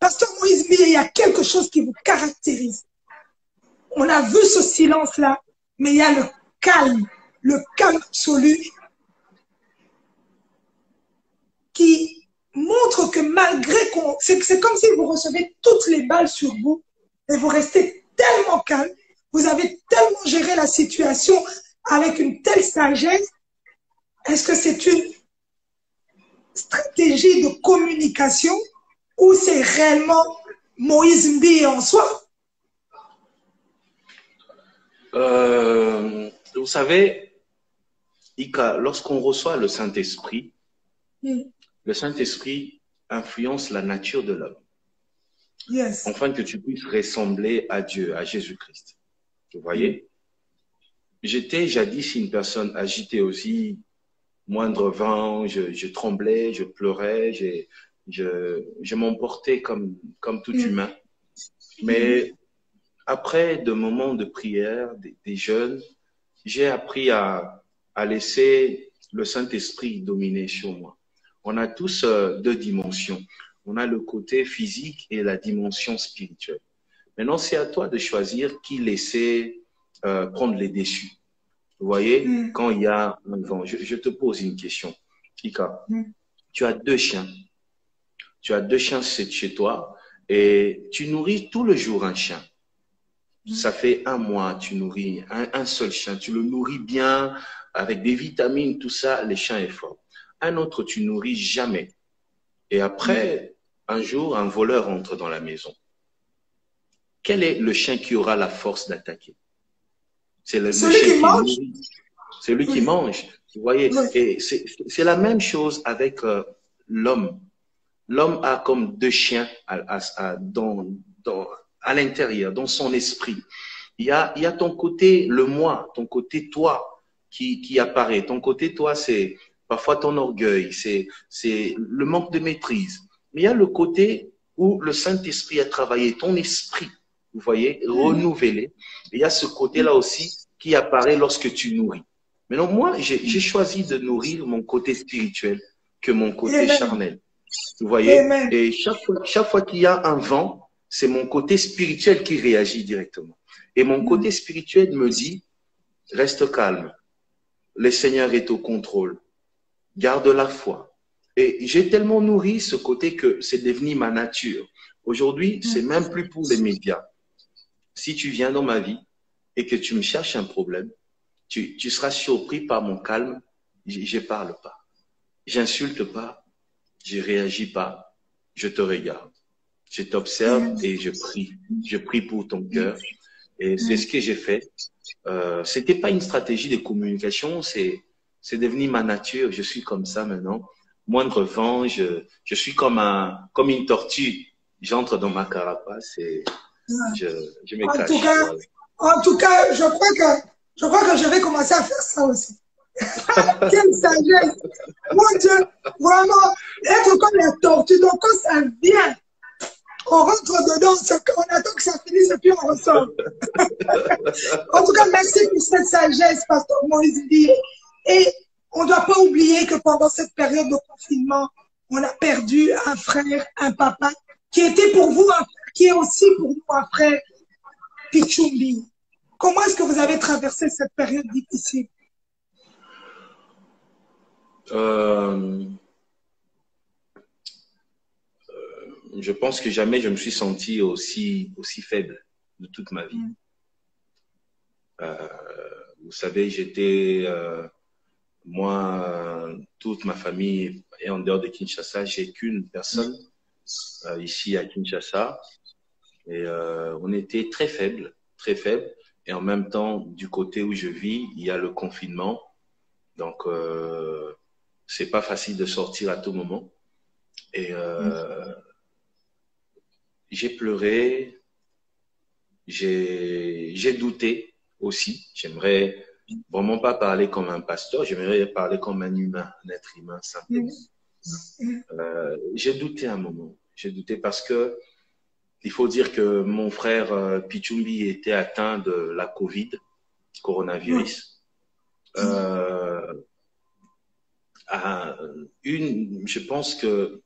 S1: Pasteur Moïse Mbié, il y a quelque chose qui vous caractérise. On a vu ce silence-là, mais il y a le calme absolu qui montre que malgré qu'on... C'est comme si vous recevez toutes les balles sur vous et vous restez tellement calme. Vous avez tellement géré la situation avec une telle sagesse. Est-ce que c'est une stratégie de communication ou c'est réellement Moïse Mbié en soi?
S2: Vous savez, Ika, lorsqu'on reçoit le Saint-Esprit, le Saint-Esprit influence la nature de l'homme.
S1: Yes.
S2: Afin que tu puisses ressembler à Dieu, à Jésus-Christ. Vous voyez? J'étais jadis une personne agitée aussi, moindre vent, je tremblais, je pleurais, je m'emportais comme tout humain. Mais après de moments de prière, des jeûnes, j'ai appris à laisser le Saint-Esprit dominer sur moi. On a tous deux dimensions. On a le côté physique et la dimension spirituelle. Maintenant, c'est à toi de choisir qui laisser prendre les déçus. Vous voyez, quand il y a un vent, je te pose une question. Ika, tu as deux chiens. Tu as deux chiens chez toi et tu nourris tout le jour un chien. Ça fait un mois, tu nourris un seul chien. Tu le nourris bien avec des vitamines, tout ça, le chien est fort. Un autre, tu nourris jamais. Et après, un jour, un voleur entre dans la maison. Quel est le chien qui aura la force d'attaquer? C'est le
S1: Celui
S2: chien
S1: qui
S2: qui
S1: mange?
S2: nourrit. C'est lui qui mange. Vous voyez?
S1: Oui.
S2: Et c'est la même chose avec l'homme. L'homme a comme deux chiens à l'intérieur, dans son esprit. Il y a ton côté, le moi, ton côté toi qui apparaît. Ton côté toi, c'est parfois ton orgueil, c'est le manque de maîtrise. Mais il y a le côté où le Saint-Esprit a travaillé, ton esprit, vous voyez, renouvelé. Et il y a ce côté-là aussi qui apparaît lorsque tu nourris. Maintenant, moi, j'ai choisi de nourrir mon côté spirituel que mon côté charnel. Vous voyez?
S1: Amen.
S2: Et chaque fois qu'il y a un vent, c'est mon côté spirituel qui réagit directement. Et mon côté spirituel me dit, reste calme. Le Seigneur est au contrôle. Garde la foi. Et j'ai tellement nourri ce côté que c'est devenu ma nature. Aujourd'hui, c'est même plus pour les médias. Si tu viens dans ma vie et que tu me cherches un problème, tu seras surpris par mon calme. Je parle pas. J'insulte pas. Je réagis pas. Je te regarde. Je t'observe et je prie. Je prie pour ton cœur. Et c'est ce que j'ai fait. C'était pas une stratégie de communication, c'est devenu ma nature. Je suis comme ça maintenant. Moindre vent, je suis comme une tortue. J'entre dans ma carapace et je me cache. Voilà.
S1: En tout cas, je crois que je vais commencer à faire ça aussi. Quelle sagesse! Mon Dieu, vraiment, être comme la tortue. Donc quand ça vient, on rentre dedans, on attend que ça finisse et puis on ressort. En tout cas, merci pour cette sagesse, Pasteur Moïse Ndié. Et on ne doit pas oublier que pendant cette période de confinement, on a perdu un frère, un papa, qui était pour vous un frère, qui est aussi pour nous un frère, Pichumbi. Comment est-ce que vous avez traversé cette période difficile?
S2: Je pense que jamais je me suis senti aussi faible de toute ma vie. Vous savez, moi, toute ma famille est en dehors de Kinshasa. J'ai qu'une personne ici à Kinshasa. Et on était très faible, très faible. Et en même temps, du côté où je vis, il y a le confinement. Donc, c'est pas facile de sortir à tout moment. Et j'ai pleuré, j'ai douté aussi. J'aimerais vraiment pas parler comme un pasteur, j'aimerais parler comme un humain, un être humain simplement. J'ai douté un moment. J'ai douté parce que il faut dire que mon frère Pichumbi était atteint de la Covid, coronavirus. Je pense que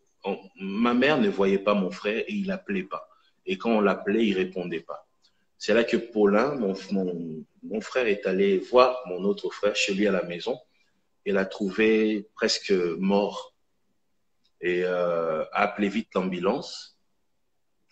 S2: ma mère ne voyait pas mon frère et il l'appelait pas. Et quand on l'appelait, il répondait pas. C'est là que Paulin, mon frère, est allé voir mon autre frère chez lui à la maison et l'a trouvé presque mort. Et a appelé vite l'ambulance.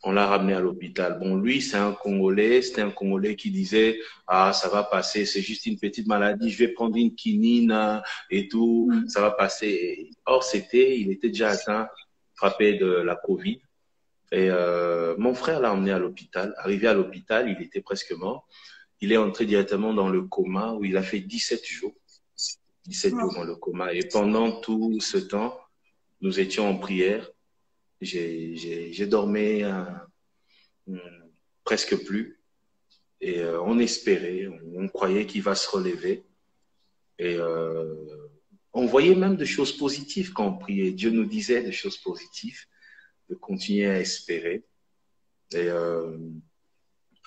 S2: On l'a ramené à l'hôpital. Bon, lui, c'est un Congolais. C'était un Congolais qui disait, ah, ça va passer, c'est juste une petite maladie, je vais prendre une quinine et tout, ça va passer. Or, il était déjà atteint, frappé de la Covid. Et mon frère l'a emmené à l'hôpital. Arrivé à l'hôpital, il était presque mort. Il est entré directement dans le coma où il a fait 17 jours. 17 jours dans le coma. Et pendant tout ce temps, nous étions en prière. J'ai dormi presque plus et on espérait, on croyait qu'il va se relever et on voyait même des choses positives quand on priait. Dieu nous disait des choses positives, de continuer à espérer. Et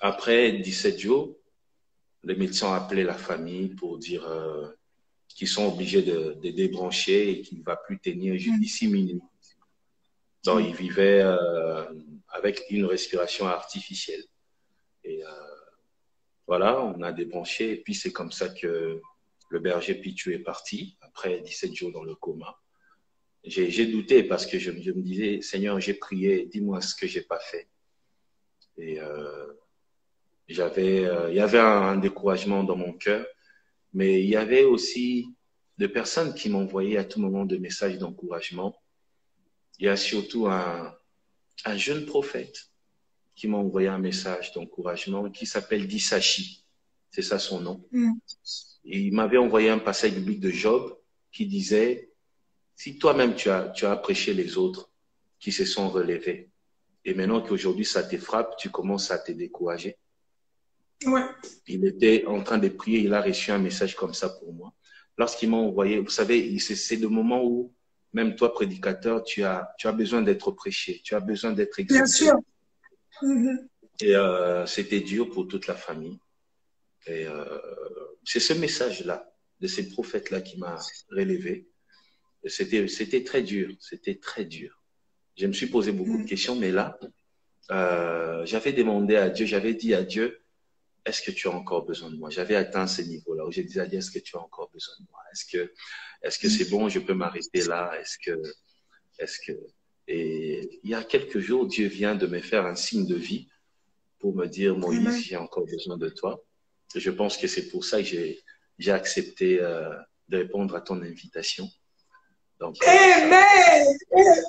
S2: après 17 jours, les médecins ont appelé la famille pour dire qu'ils sont obligés de débrancher et qu'il ne va plus tenir d'ici minuit. Donc, il vivait avec une respiration artificielle. Et Voilà, on a débranché. Et puis, c'est comme ça que le berger Pichu est parti, après 17 jours dans le coma. J'ai douté parce que je me disais, Seigneur, j'ai prié, dis-moi ce que j'ai pas fait. Et il y avait un découragement dans mon cœur, mais il y avait aussi des personnes qui m'envoyaient à tout moment des messages d'encouragement. Il y a surtout un jeune prophète qui m'a envoyé un message d'encouragement qui s'appelle Disachi. C'est ça son nom. Et il m'avait envoyé un passage biblique de Job qui disait, si toi-même tu as prêché les autres qui se sont relevés, et maintenant qu'aujourd'hui ça te frappe, tu commences à te décourager.
S1: Ouais.
S2: Il était en train de prier, il a reçu un message comme ça pour moi. Lorsqu'il m'a envoyé, vous savez, c'est le moment où même toi, prédicateur, tu as besoin d'être prêché, tu as besoin d'être exaucé.
S1: Bien sûr.
S2: Et c'était dur pour toute la famille. Et c'est ce message-là, de ces prophètes-là qui m'a relevé. C'était très dur, c'était très dur. Je me suis posé beaucoup de questions, mais là, j'avais demandé à Dieu, j'avais dit à Dieu, est-ce que tu as encore besoin de moi? J'avais atteint ce niveau-là où j'ai dit à Dieu, est-ce que tu as encore besoin de moi? Est-ce que c'est bon, je peux m'arrêter là? Et il y a quelques jours, Dieu vient de me faire un signe de vie pour me dire, Moïse, j'ai encore besoin de toi. Et je pense que c'est pour ça que j'ai accepté de répondre à ton invitation. Donc,
S1: Amen!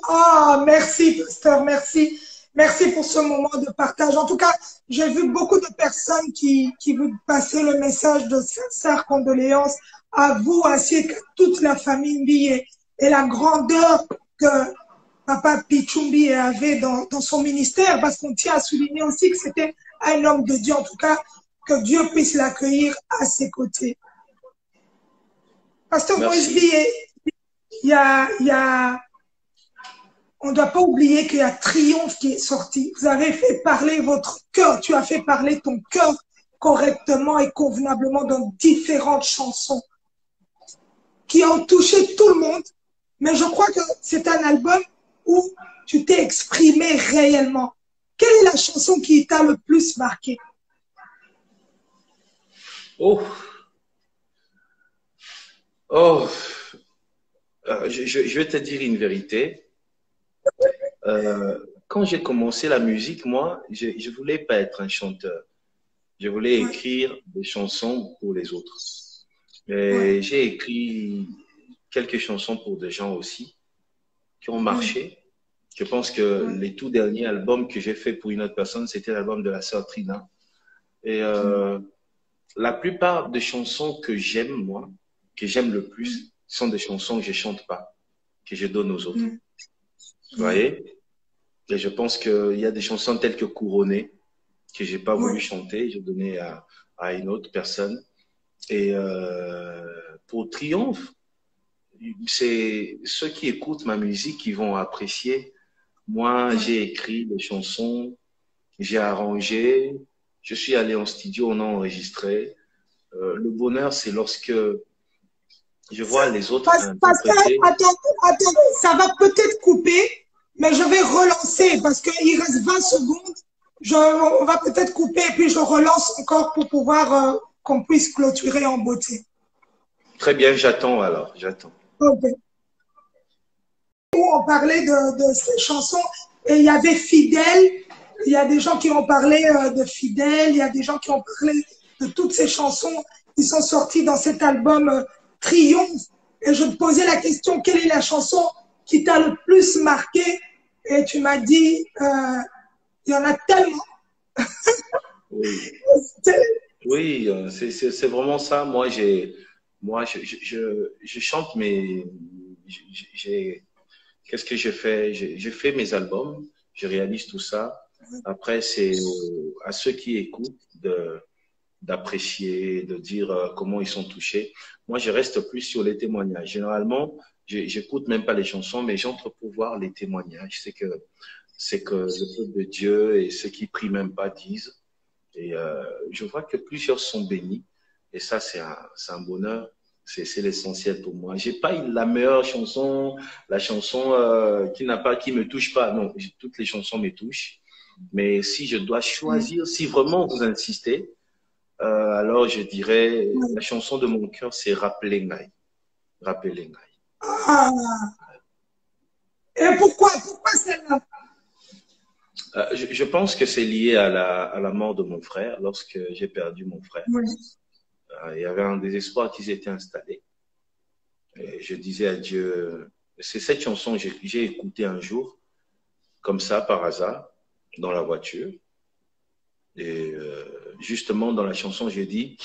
S1: Ah, merci, pasteur, merci. Merci pour ce moment de partage. En tout cas, j'ai vu beaucoup de personnes qui vous passer le message de sincères condoléances à vous ainsi qu'à toute la famille Mbiye et la grandeur que Papa Pichumbi avait dans son ministère, parce qu'on tient à souligner aussi que c'était un homme de Dieu. En tout cas, que Dieu puisse l'accueillir à ses côtés. Pasteur Moïse Mbiye, on ne doit pas oublier qu'il y a Triomphe qui est sorti. Vous avez fait parler votre cœur, tu as fait parler ton cœur correctement et convenablement dans différentes chansons qui ont touché tout le monde. Mais je crois que c'est un album où tu t'es exprimé réellement. Quelle est la chanson qui t'a le plus marqué?
S2: Oh, je vais te dire une vérité. Quand j'ai commencé la musique, moi, je voulais pas être un chanteur. Je voulais écrire des chansons pour les autres. Et j'ai écrit quelques chansons pour des gens aussi qui ont marché. Je pense que les tout derniers albums que j'ai fait pour une autre personne, c'était l'album de la sœur Trina. Et la plupart des chansons que j'aime, moi, que j'aime le plus, sont des chansons que je chante pas, que je donne aux autres. Vous voyez? Et je pense qu'il y a des chansons telles que Couronnées, que j'ai pas voulu chanter, j'ai donné à une autre personne. Et pour Triomphe, c'est ceux qui écoutent ma musique qui vont apprécier. Moi, j'ai écrit des chansons, j'ai arrangé, je suis allé en studio, on a enregistré. Le bonheur, c'est lorsque je vois les autres interpréter.
S1: Attends, ça va peut-être couper, mais je vais relancer parce qu'il reste 20 secondes. On va peut-être couper et puis je relance encore pour pouvoir qu'on puisse clôturer en beauté.
S2: Très bien, j'attends alors, j'attends.
S1: Ok. On parlait de ces chansons et il y avait Fidèle, il y a des gens qui ont parlé de Fidèle, il y a des gens qui ont parlé de toutes ces chansons qui sont sorties dans cet album Triomphe. Et je te posais la question, quelle est la chanson qui t'a le plus marqué? Et tu m'as dit, il y en a tellement.
S2: Oui, c'est vraiment ça. Moi, je chante, mais qu'est-ce que je fais? Je fais mes albums, je réalise tout ça. Après, c'est à ceux qui écoutent d'apprécier, de dire comment ils sont touchés. Moi, je reste plus sur les témoignages. Généralement, j'écoute même pas les chansons, mais j'entre pour voir les témoignages. C'est que le peuple de Dieu et ceux qui prient même pas disent. Et je vois que plusieurs sont bénis. Et ça, c'est un bonheur. C'est l'essentiel pour moi. J'ai pas la meilleure chanson, la chanson qui me touche pas. Non, toutes les chansons me touchent. Mais si je dois choisir, si vraiment vous insistez, Alors, je dirais, la chanson de mon cœur, c'est Rappelé Ngai. Rappelé Ngai.
S1: Ah, et pourquoi celle-là?
S2: Je pense que c'est lié à la mort de mon frère, lorsque j'ai perdu mon frère.
S1: Oui.
S2: Il y avait un désespoir qui s'était installé. Et je disais à Dieu, c'est cette chanson que j'ai écoutée un jour, comme ça, par hasard, dans la voiture. Et justement, dans la chanson, j'ai dit,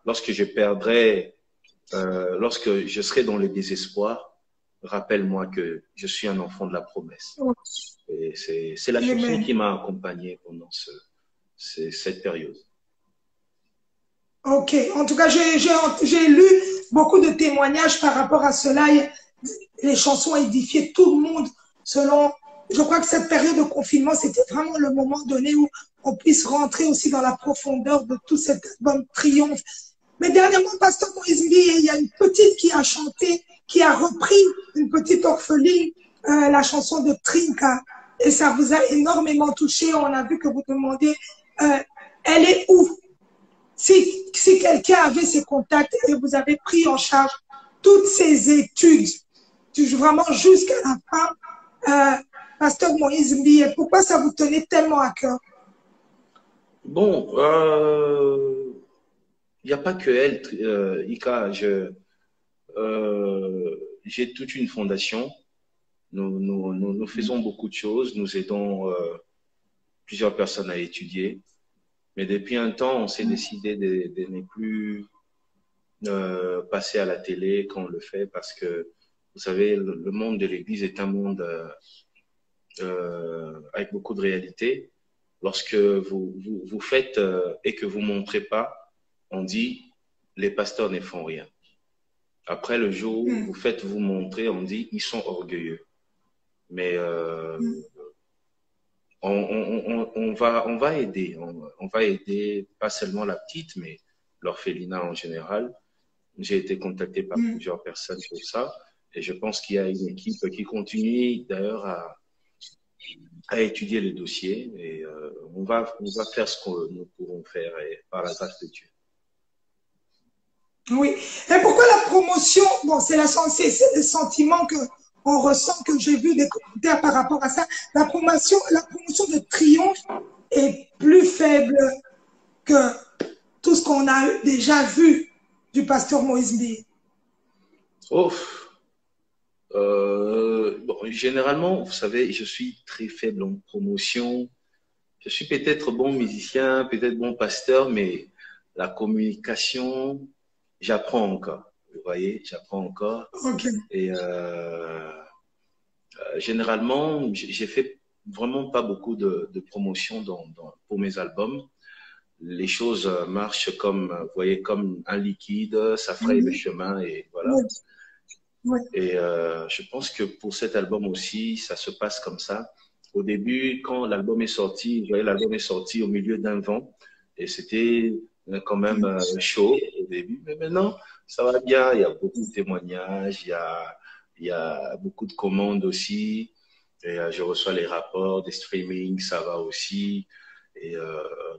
S2: lorsque je perdrai, lorsque je serai dans le désespoir, rappelle-moi que je suis un enfant de la promesse. Et c'est la chanson
S1: Amen.
S2: qui m'a accompagné pendant cette période.
S1: Ok, en tout cas, j'ai lu beaucoup de témoignages par rapport à cela. Les chansons édifiaient tout le monde selon. Je crois que cette période de confinement, c'était vraiment le moment donné où on puisse rentrer aussi dans la profondeur de tout cet album Triomphe. Mais dernièrement, Pasteur Moïse Mbi, il y a une petite qui a chanté, qui a repris une petite orpheline, la chanson de Trinka. Et ça vous a énormément touché. On a vu que vous demandez, elle est où? Si quelqu'un avait ses contacts et vous avez pris en charge toutes ces études, vraiment jusqu'à la fin, Pasteur Moïse Mbi, pourquoi ça vous tenait tellement à cœur?
S2: Bon, il n'y a pas que elle, Ika. J'ai toute une fondation. Nous faisons beaucoup de choses. Nous aidons plusieurs personnes à étudier. Mais depuis un temps, on s'est décidé de ne plus passer à la télé quand on le fait parce que, vous savez, le monde de l'Église est un monde avec beaucoup de réalité. Lorsque vous faites et que vous ne montrez pas, on dit les pasteurs ne font rien. Après, le jour où vous faites vous montrer, on dit ils sont orgueilleux. Mais on va aider. On va aider pas seulement la petite, mais l'orphelinat en général. J'ai été contacté par plusieurs personnes sur ça. Et je pense qu'il y a une équipe qui continue d'ailleurs à étudier le dossier. Et on va faire ce que nous pourrons faire et, par la grâce de Dieu.
S1: Oui. Et pourquoi la promotion? Bon, c'est le sentiment que on ressent, que j'ai vu des commentaires par rapport à ça. La promotion de Triomphe est plus faible que tout ce qu'on a déjà vu du pasteur Moïse Mbi.
S2: Oh, bon, généralement, vous savez, je suis très faible en promotion. Je suis peut-être bon musicien, peut-être bon pasteur, mais la communication, j'apprends encore. Vous voyez, j'apprends encore.
S1: Okay.
S2: Et généralement, j'ai fait vraiment pas beaucoup de promotion pour mes albums. Les choses marchent comme, vous voyez, comme un liquide, ça fraye le chemin et voilà.
S1: Oui. Oui.
S2: Et je pense que pour cet album aussi, ça se passe comme ça. Au début, quand l'album est sorti, vous voyez, l'album est sorti au milieu d'un vent et c'était quand même chaud au début. Mais maintenant, ça va bien. Il y a beaucoup de témoignages, il y a beaucoup de commandes aussi. Et je reçois les rapports des streamings, ça va aussi. Et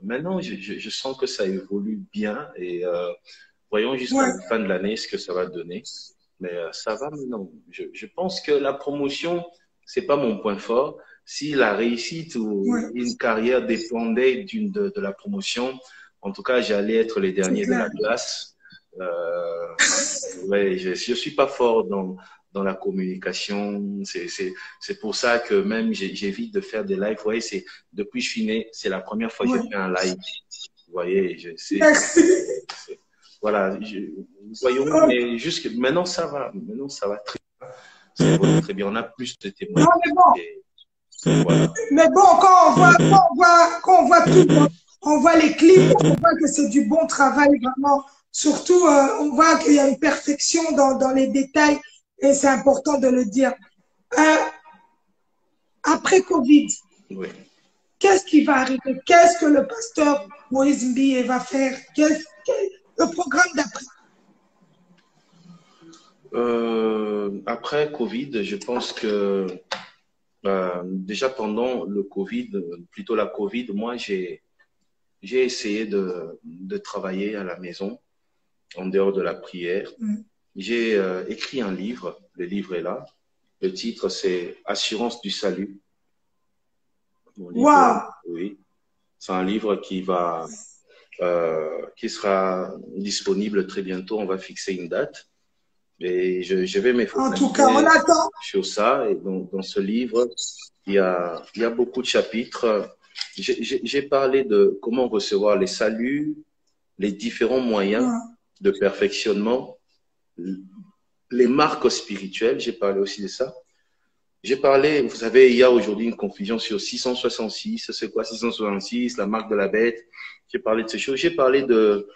S2: maintenant, je sens que ça évolue bien. Et voyons jusqu'à la fin de l'année ce que ça va donner. Mais ça va maintenant. Je pense que la promotion, c'est pas mon point fort. Si la réussite ou une carrière dépendait de la promotion, en tout cas, j'allais être les derniers de la classe. Ouais, je suis pas fort dans la communication. C'est pour ça que même j'évite de faire des lives. Vous voyez, depuis que je suis né, c'est la première fois que j'ai fait un live. Vous voyez, voilà, voyons, mais jusque maintenant ça va. Maintenant ça va très bien. Ça évolue très bien. On a plus de témoins.
S1: Non, mais bon. Voilà. Mais bon, quand on voit tout, on voit les clips, on voit que c'est du bon travail vraiment. Surtout, on voit qu'il y a une perfection dans les détails et c'est important de le dire. Après Covid, qu'est-ce qui va arriver? Qu'est-ce que le pasteur Moïse Mbi va faire? Le programme d'après?
S2: Après Covid, je pense que déjà pendant le Covid, plutôt la Covid, moi j'ai j'ai essayé de travailler à la maison, en dehors de la prière. J'ai écrit un livre, le livre est là. Le titre, c'est Assurance du salut. Mon livre, oui. C'est un livre qui sera disponible très bientôt. On va fixer une date. Et je vais m'efforcer.
S1: En tout cas, on attend.
S2: Sur ça. Et donc, dans ce livre, il y a beaucoup de chapitres. J'ai parlé de comment recevoir les saluts, les différents moyens de perfectionnement, les marques spirituelles. J'ai parlé aussi de ça. J'ai parlé, vous savez, il y a aujourd'hui une confusion sur 666. C'est quoi 666, la marque de la bête? J'ai parlé de ces choses. J'ai parlé de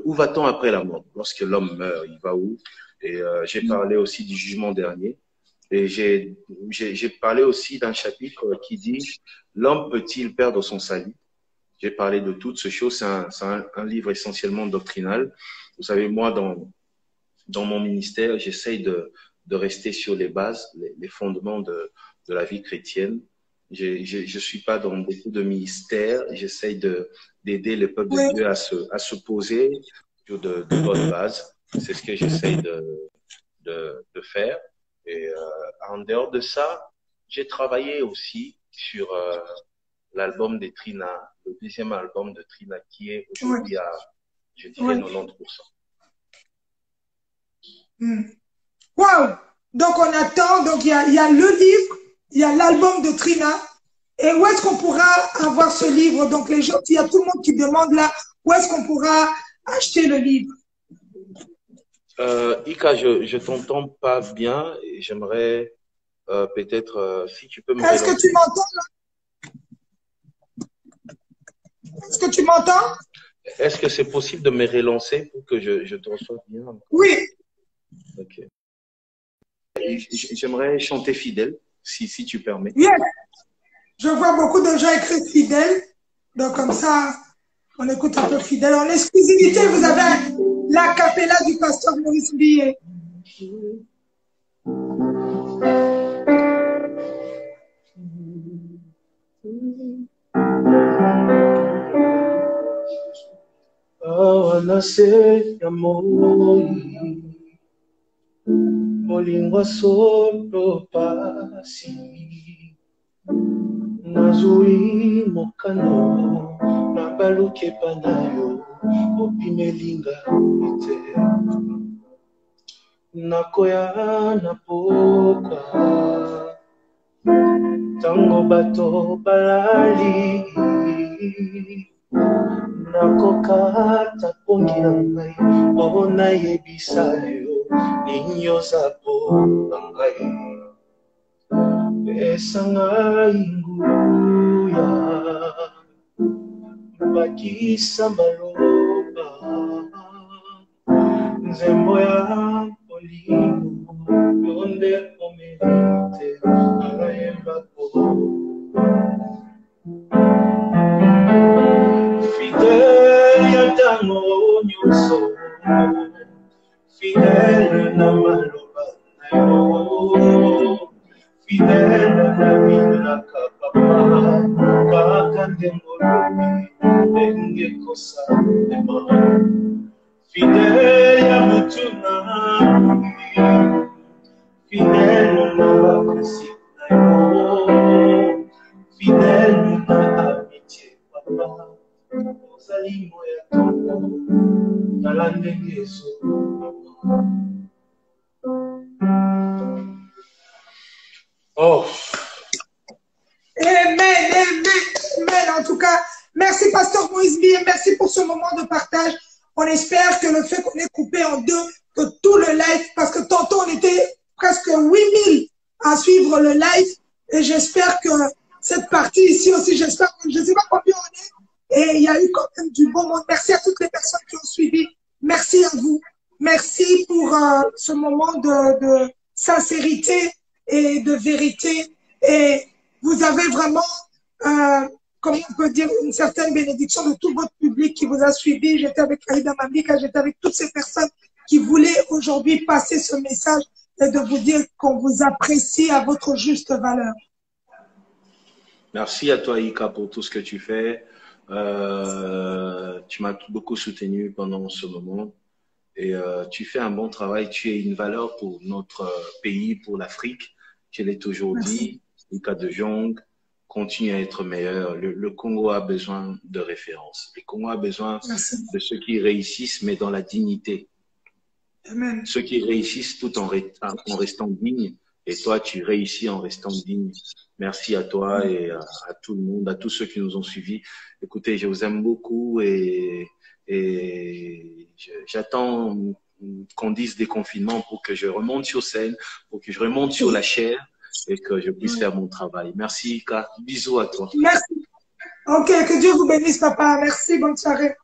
S2: où va-t-on après la mort? Lorsque l'homme meurt, il va où? Et j'ai parlé aussi du jugement dernier. Et j'ai parlé aussi d'un chapitre qui dit « L'homme peut-il perdre son salut ?» J'ai parlé de toutes ces choses. C'est un livre essentiellement doctrinal. Vous savez, moi, dans mon ministère, j'essaye de rester sur les bases, les fondements de la vie chrétienne. Je suis pas dans beaucoup de ministères. J'essaye d'aider le peuple de Dieu à se poser sur de bonnes bases. C'est ce que j'essaye de faire. Et en dehors de ça, j'ai travaillé aussi sur l'album de Trina, le deuxième album de Trina, qui est aujourd'hui à, je dirais, 90%.
S1: Waouh! Donc on attend, donc il y a le livre, il y a l'album de Trina. Et où est-ce qu'on pourra avoir ce livre? Donc les gens, il y a tout le monde qui demande là, où est-ce qu'on pourra acheter le livre?
S2: Ika, je t'entends pas bien et j'aimerais peut-être, si tu peux me
S1: Est-ce que tu m'entends là? Est-ce que tu m'entends?
S2: Est-ce que c'est possible de me relancer pour que je te reçoive bien?
S1: Oui.
S2: Ok. J'aimerais chanter Fidèle, si tu permets.
S1: Yes. Je vois beaucoup de gens écrire Fidèle. Donc comme ça, on écoute un peu Fidèle. En exclusivité, vous avez la capella du pasteur Maurice Billet.
S2: Awanase ya moi molingwa solo pasi nazui mokano na baluke panayo opimelinga ite nakoya na poka tango bato balali nakokata pongi na ngai mpona yebisa yo ninyozapo na ngai pesa ngai nguya bakisa maloba nzembo ya polimo yo nde omelite anayembako fidèle ya ntango nyonso fidèle na maloba na yo fidèle na binaka papa kaka ndenge olobi ndenge kosalema fidèle ya butu na fidèle na bapesi na yo fidèle na amitié papa ozali moya tongo tala ndenge ezoloma. Oh.
S1: Amen, amen, amen. En tout cas, merci Pasteur Moïse Billet, merci pour ce moment de partage. On espère que le fait qu'on ait coupé en deux, que tout le live, parce que tantôt on était presque 8000 à suivre le live, et j'espère que cette partie ici aussi, j'espère que je ne sais pas combien on est, et il y a eu quand même du bon monde. Merci à toutes les personnes qui ont suivi. Merci à vous. Merci pour ce moment de sincérité et de vérité. Et vous avez vraiment, comment on peut dire, une certaine bénédiction de tout votre public qui vous a suivi. J'étais avec Aïda Mambika, j'étais avec toutes ces personnes qui voulaient aujourd'hui passer ce message et de vous dire qu'on vous apprécie à votre juste valeur.
S2: Merci à toi, Ika, pour tout ce que tu fais. Tu m'as beaucoup soutenu pendant ce moment et tu fais un bon travail. Tu es une valeur pour notre pays, pour l'Afrique. Je l'ai toujours
S1: Merci.
S2: dit. Ika de Jong continue à être meilleur. Le Congo a besoin de références. Le Congo a besoin
S1: Merci.
S2: de ceux qui réussissent, mais dans la dignité.
S1: Amen.
S2: Ceux qui réussissent tout en restant dignes. Et toi, tu réussis en restant digne. Merci à toi et à tout le monde, à tous ceux qui nous ont suivis. Écoutez, je vous aime beaucoup et j'attends qu'on dise déconfinement pour que je remonte sur scène, pour que je remonte sur la chair et que je puisse faire mon travail. Merci, Ika. Bisous à toi.
S1: Merci. Ok, que Dieu vous bénisse, papa. Merci, bonne soirée.